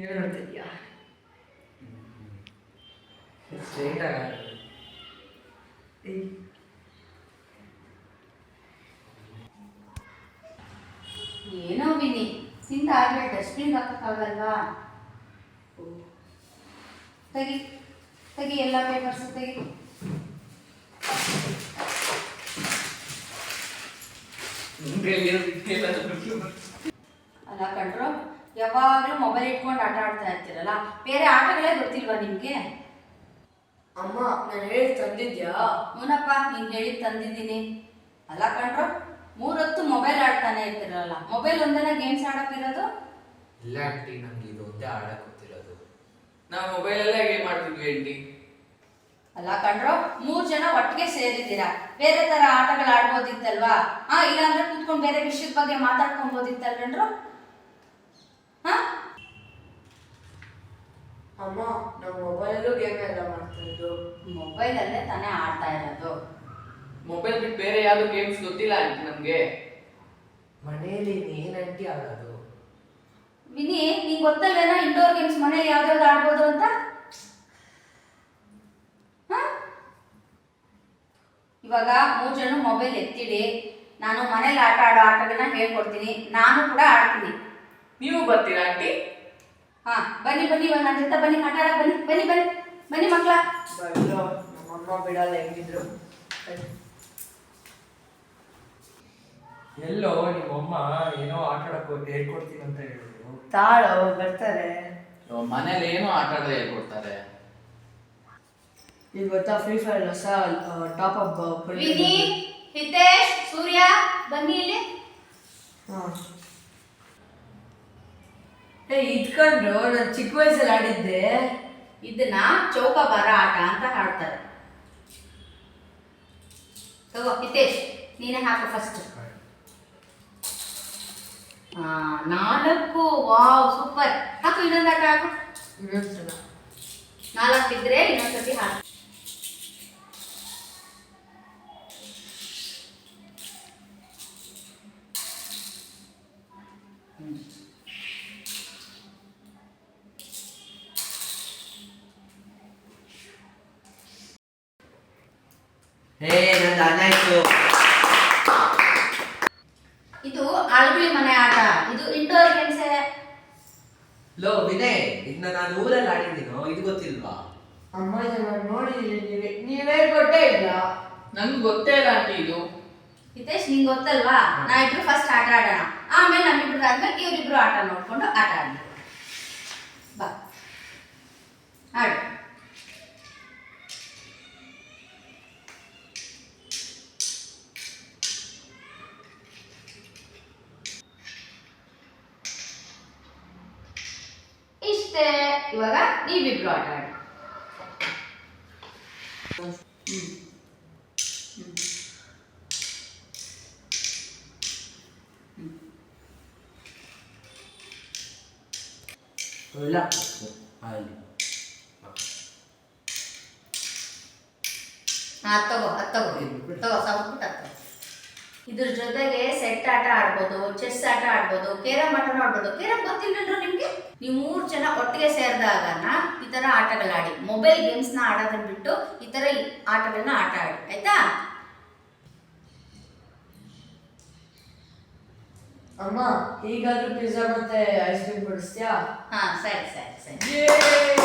ಏನು ನೋಡ್ತಿದ್ಯಾ? ಸ್ಟ್ರೈಟ್ ಆಗ ಏನೋ ವಿನಿ ತಿಂದ ಆದ್ಮೇಲೆ ಡಸ್ಟ್ಬಿನ್ ಹಾಕಕ್ಕಾಗಲ್ವಾ? ತೆಗಿ ತೆಗಿ ಎಲ್ಲ ಪೇಪರ್ಸ್ ತೆಗಿ. ಅಲ್ಲ ಕಂಡ್ರು, ಯಾವಾಗಲೂ ಮೊಬೈಲ್ ಇಟ್ಕೊಂಡು ಆಟ ಆಡ್ತಾ ಇರ್ತೀರಲ್ಲ, ಬೇರೆ ಆಟಗಳೇ ಗೊತ್ತಿಲ್ವಾ ನಿಮಗೆ? ಅಮ್ಮ ನಾನು ಹೇಳಿ ತಂದಿದ್ಯಾ? ಹೂನಪ್ಪ, ನೀನು ಹೇಳಿ ತಂದಿದ್ದೀನಿ. ಅಲ್ಲ ಕಂಡ್ರು, 3 ಹೊತ್ತು ಮೊಬೈಲ್ ಆಡ್ತಾನೆ ಇರ್ತಿರಲ್ಲ, ಮೊಬೈಲ್ ಒಂದೇನ ಗೇಮ್ಸ್ ಆಡಕ್ಕಿರೋದು? ಇಲ್ಲ ಆಂಟಿ, ನಮ್ಗೆ ಇದು ಒಂದೇ ಆಡಕ್ ಗೊತ್ತಿರೋದು. ನಾವು ಮೊಬೈಲಲ್ಲೇ ಗೇಮ್ ಆಡ್ತಿದ್ವಿ ಆಂಟಿ. ಅಲ್ಲ ಕಂಡ್ರು, 3 ಜನ ಒಟ್ಟಿಗೆ ಸೇರಿದ್ದೀರಾ, ಬೇರೆ ತರ ಆಟಗಳು ಆಡ್ಬೋದಿತ್ತಲ್ವಾ? ಇಲ್ಲಾಂದ್ರೆ ಕೂತ್ಕೊಂಡು ಬೇರೆ ವಿಷಯದ ಬಗ್ಗೆ ಮಾತಾಡ್ಕೊಬೋದಿತ್ತಲ್ ಕಂಡ್ರು? ಅಮ್ಮ ನಾವು ಮೊಬೈಲಲ್ಲೂ ಗೇಮ್ ಎಲ್ಲ ಮಾಡ್ತಾ ಇದ್ದು. ಮೊಬೈಲಲ್ಲೇ ತಾನೇ ಆಡ್ತಾ ಇರೋದು. ಮೊಬೈಲ್ ಬಿಟ್ಟು ಬೇರೆ ಯಾವ್ದು ಗೇಮ್ಸ್ ಗೊತ್ತಿಲ್ಲ ಆಂಟಿ ನಮ್ಗೆ. ಮನೆಯಲ್ಲಿ ಏನ್ ಆಂಟಿ ಆಡೋದು? ವಿನಿ, ನಿಂಗೆ ಗೊತ್ತಲ್ವೇನೋ ಇಂಡೋರ್ ಗೇಮ್ಸ್ ಮನೇಲಿ ಯಾವ್ದಾವ್ದು ಆಡ್ಬೋದು ಅಂತ? ಇವಾಗ 3 ಜನ ಮೊಬೈಲ್ ಎತ್ತಿಡಿ, ನಾನು ಮನೇಲಿ ಆಟ ಆಡೋ ಆಟಗಳನ್ನ ಹೇಳ್ಕೊಡ್ತೀನಿ, ನಾನು ಕೂಡ ಆಡ್ತೀನಿ. ನೀವು ಬರ್ತೀರಾ ಆಂಟಿ? ಬನ್ನಿ ಬನ್ನಿ, ಇವಾಗ ನನ್ನ ಜೊತೆ ಬನ್ನಿ, ಆಟ ಆಡಕ್ ಬನ್ನಿ ಬನ್ನಿ ಬನ್ನಿ ಬನ್ನಿ ಮಕ್ಕಳ. ಬರೋ ನಮ್ಮಮ್ಮ ಬಿಡಲ್ಲ ಹೆಂಗಿದ್ರು. ಎಲ್ಲೋ ನಿಮ್ಮಮ್ಮ ಏನೋ ಆಟ ಆಡಕ್ ಹೇಳ್ಕೊಡ್ತೀನಿ ಅಂತ ಹೇಳಿದ್ರು. ತಾಳು ಬರ್ತಾರೆ. ಮನೇಲಿ ಏನೋ ಆಟ ಆಡೋದು ಹೇಳ್ಕೊಡ್ತಾರೆ. ಈಗ ಗೊತ್ತಾ ಫ್ರೀ ಫೈರ್ ಹೊಸ ಟಾಪ್ ಅಪ್ ವಿನಿ, ಹಿತೇಶ್, ಸೂರ್ಯ ಬನ್ನಿ ಇಲ್ಲಿ. ಇದ್ಕೊಂಡ್ರು ನಾನು ಚಿಕ್ಕ ವಯಸ್ಸಲ್ಲಿ ಆಡಿದ್ದೆ. ಇದನ್ನ ಚೌಕಾಬಾರ ಆಟ ಅಂತ ಆಡ್ತಾರೆ. ತಗೋ ಹಿತೇಶ್, ನೀನೇ ಹಾಕು ಫಸ್ಟ್. 4. Wow super. ಹಾಕು, ಇನ್ನೊಂದು ಆಟ ಹಾಕು. ಇನ್ನೊಂದ್ಸಲ 4 ಇದ್ರೆ ಇನ್ನೊಂದ್ಸತಿ ಹಾಕು. ನಂದು ಅನಾಯ್ತು. ಇದು ಅಳಗುಳಿ ಮನೆ ಆಟ, ಇದು ಇಂಡೋರ್ ಗೇಮ್ಸ್. ಲೋ ವಿನಯ್, ಇದನ್ನ ನಾನು ಊರಲ್ಲಿ ಆಡಿದ್ದೀನೋ, ಇದು ಗೊತ್ತಿಲ್ವಾ? ಅಮ್ಮ ನಾನು ನೋಡಿದ್ದೀನಿ, ನೀವೇ ಕೊಟ್ಟೇ ಇಲ್ಲ. ನನ್ಗೆ ಗೊತ್ತೇ ಇಲ್ಲ ಆಂಟಿ ಇದು. ಹಿತೇಶ್, ನಿಂಗೆ ಗೊತ್ತಲ್ವಾ? ನಾವಿಬ್ರು ಫಸ್ಟ್ ಆಟ ಆಡೋಣ, ಆಮೇಲೆ ನಮ್ಮಿಬ್ರು ಆದ್ಮೇಲೆ ಇವರಿಬ್ರು ಆಟ ನೋಡ್ಕೊಂಡು ಆಟ ಆಡೋಣ. ಬಾ ಆಡು. ಇಷ್ಟೇ, ಇವಾಗ ನೀವಿಬ್ರು ಆಟ ಆಡಿ. ಇಲ್ಲ ಅಲ್ಲಿ ತಗೋ ಸವತ್ಬಿಟ್ಟು ಹತ್ತಗೋ. ಇದ್ರ ಜೊತೆಗೆ ಸೆಟ್ ಆಟ ಆಡ್ಬೋದು, ಚೆಸ್ ಆಟ ಆಡ್ಬೋದು, ಕೇರಮ್ ಆಟನೂ ಆಡ್ಬೋದು. ಕೇರಮ್ ಗೊತ್ತಿಲ್ಲಂದ್ರು ನಿಮ್ಗೆ? ನೀವು 3 ಜನ ಒಟ್ಟಿಗೆ ಸೇರಿದಾಗನ ಈ ತರ ಆಟಗಳಾಡಿ, ಮೊಬೈಲ್ ಗೇಮ್ಸ್ನ ಆಡೋದನ್ನ ಬಿಟ್ಟು ಈ ತರ ಆಟಗಳನ್ನ ಆಟ ಆಡಿ, ಆಯ್ತಾ? ಅಮ್ಮ ಈಗಾದ್ರೂ ಪಿಜ್ಜಾ ಮತ್ತೆ ಐಸ್ ಕ್ರೀಮ್ ಕೊಡಿಸ್ತೀಯಾ? ಸರಿ ಸರಿ ಸರಿ.